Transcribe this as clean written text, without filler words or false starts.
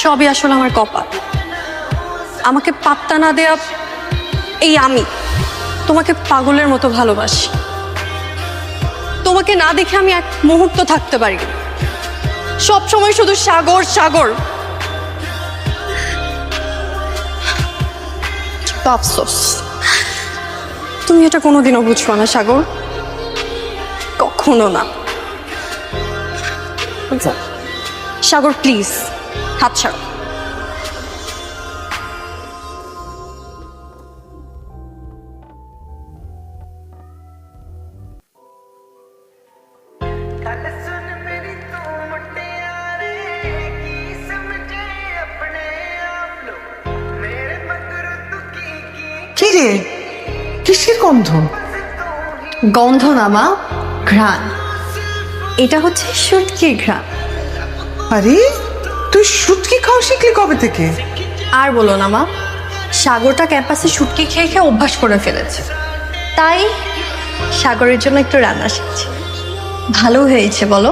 সবই আসলে আমার কপাল। আমাকে পাত্তা না দেয়া এই আমি তোমাকে পাগলের মতো ভালোবাসি। তোমাকে না দেখে আমি এক মুহূর্ত থাকতে পারি না। সব সময় শুধু সাগর সাগর। কিন্তু আফসোস, তুমি এটা কোনোদিনও বুঝবো না সাগর, কখনো না। সাগর প্লিজ হাত ছাড়ো। কি রে, কিসের গন্ধ? গন্ধ না মা, ঘ্রাণ। এটা হচ্ছে শুটকির ঘ্রাণ। আরে তুই শুটকি খাওয়া শিখলি কবে থেকে? আর বলো না মা, সাগরটা ক্যাম্পাসে শুটকি খেয়ে খেয়ে অভ্যাস করে ফেলেছে, তাই সাগরের জন্য একটু রান্না শিখছি। ভালো হয়েছে বলো?